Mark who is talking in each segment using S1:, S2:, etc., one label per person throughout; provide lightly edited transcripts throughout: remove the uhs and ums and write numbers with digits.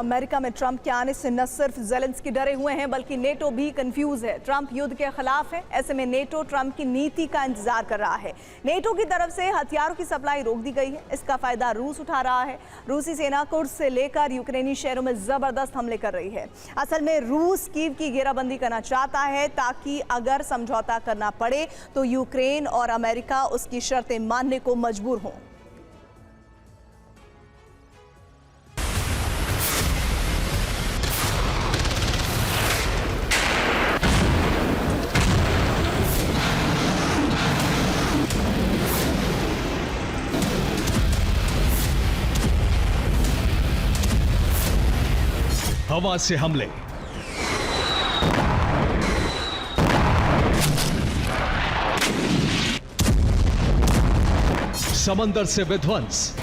S1: America में Trump के आने से न सिर्फ ज़ेलेंस्की डरे हुए हैं बल्कि नेटो भी कंफ्यूज है। ट्रंप युद्ध के खिलाफ है, ऐसे में नेटो ट्रंप की नीति का इंतजार कर रहा है। नेटो की तरफ से हथियारों की सप्लाई रोक दी गई है, इसका फायदा रूस उठा रहा है। रूसी सेना कुर्स से लेकर यूक्रेनी शहरों में जबरदस्त हमले कर रही है। असल में रूस कीव की घेराबंदी करना चाहता है ताकि अगर समझौता करना पड़े तो यूक्रेन और अमेरिका उसकी शर्तें मानने को मजबूर हों।
S2: हवा से हमले, समंदर से विध्वंस,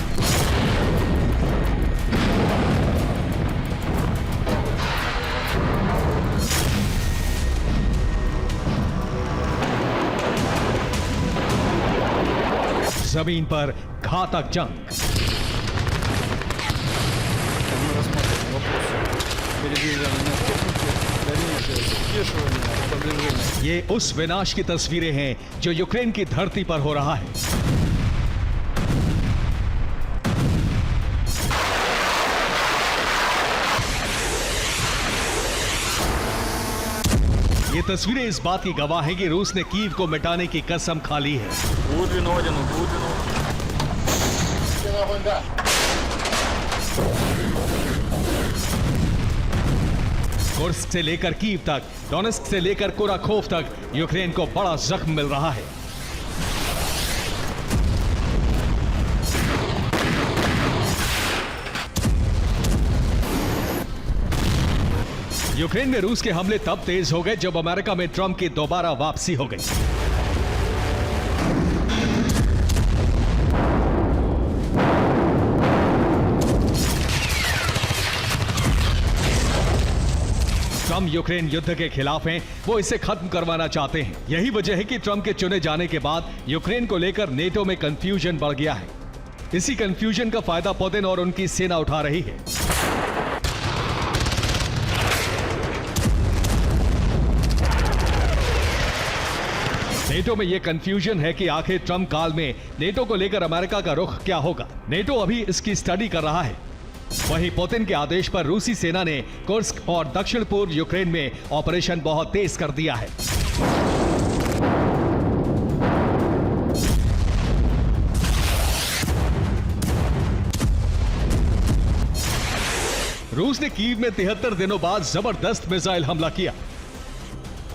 S2: जमीन पर घातक जंग। ये उस विनाश की तस्वीरें हैं जो यूक्रेन की धरती पर हो रहा है। ये तस्वीरें इस बात की गवाह हैं कि रूस ने कीव को मिटाने की कसम खा ली है। कुर्स्क से लेकर कीव तक, डोनेस्क से लेकर कुराखोव तक यूक्रेन को बड़ा जख्म मिल रहा है। यूक्रेन में रूस के हमले तब तेज हो गए जब अमेरिका में ट्रंप की दोबारा वापसी हो गई। ट्रंप यूक्रेन युद्ध के खिलाफ हैं, वो इसे खत्म करवाना चाहते हैं। यही वजह है कि ट्रंप के चुने जाने के बाद यूक्रेन को लेकर नेटो में कंफ्यूजन बढ़ गया है। इसी कंफ्यूजन का फायदा पुतिन और उनकी सेना उठा रही है। नेटो में यह कंफ्यूजन है कि आखिर ट्रंप काल में नेटो को लेकर अमेरिका का रुख क्या होगा। नेटो अभी इसकी स्टडी कर रहा है। वहीं पुतिन के आदेश पर रूसी सेना ने कुर्स्क और दक्षिण पूर्व यूक्रेन में ऑपरेशन बहुत तेज कर दिया है। रूस ने कीव में 73 दिनों बाद जबरदस्त मिसाइल हमला किया।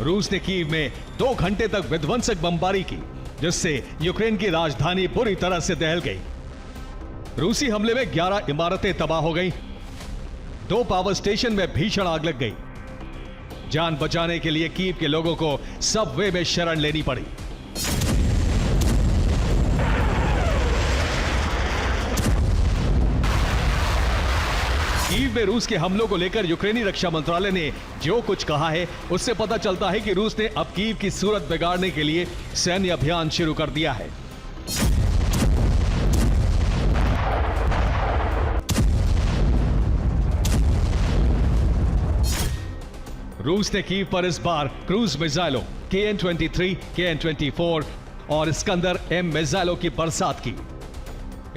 S2: रूस ने कीव में 2 घंटे तक विध्वंसक बमबारी की, जिससे यूक्रेन की राजधानी बुरी तरह से दहल गई। रूसी हमले में 11 इमारतें तबाह हो गईं। 2 पावर स्टेशन में भीषण आग लग गई। जान बचाने के लिए कीव के लोगों को सबवे में शरण लेनी पड़ी। कीव में रूस के हमलों को लेकर यूक्रेनी रक्षा मंत्रालय ने जो कुछ कहा है, उससे पता चलता है कि रूस ने अब कीव की सूरत बिगाड़ने के लिए सैन्य अभियान शुरू कर दिया है। रूस ने कीव पर इस बार क्रूज मिसाइलों KN-23, KN-24 और स्कंदर M मिसाइलों की बरसात की।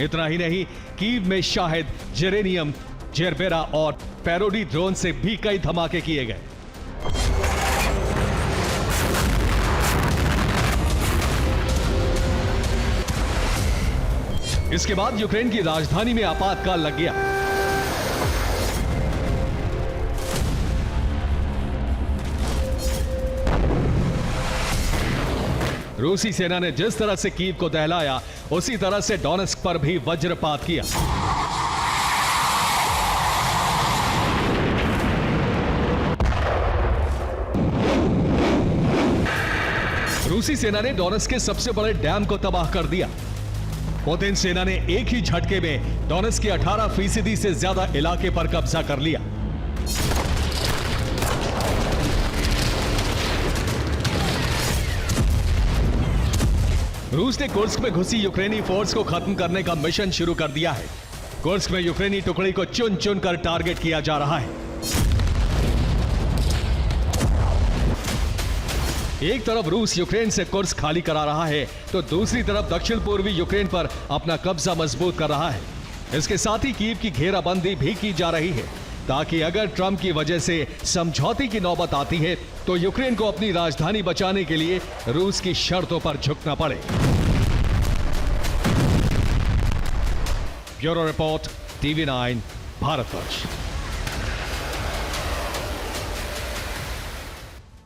S2: इतना ही नहीं, कीव में शाहिद, जेरेनियम, जेरबेरा और पैरोडी ड्रोन से भी कई धमाके किए गए। इसके बाद यूक्रेन की राजधानी में आपातकाल लग गया। रूसी सेना ने जिस तरह से कीव को दहलाया, उसी तरह से डोनेस्क पर भी वज्रपात किया। रूसी सेना ने डोनेस्क के सबसे बड़े डैम को तबाह कर दिया। पुतिन सेना ने एक ही झटके में डोनेस्क के 18% से ज्यादा इलाके पर कब्जा कर लिया। रूस ने कुर्स्क में घुसी यूक्रेनी फोर्स को खत्म करने का मिशन शुरू कर दिया है। कुर्स्क में यूक्रेनी टुकड़ी को चुन चुन कर टारगेट किया जा रहा है। एक तरफ रूस यूक्रेन से कुर्स्क खाली करा रहा है तो दूसरी तरफ दक्षिण पूर्वी यूक्रेन पर अपना कब्जा मजबूत कर रहा है। इसके साथ ही कीव की घेराबंदी भी की जा रही है ताकि अगर ट्रंप की वजह से समझौते की नौबत आती है तो यूक्रेन को अपनी राजधानी बचाने के लिए रूस की शर्तों पर झुकना पड़े। Bureau report, TV9 Bharatvarsh.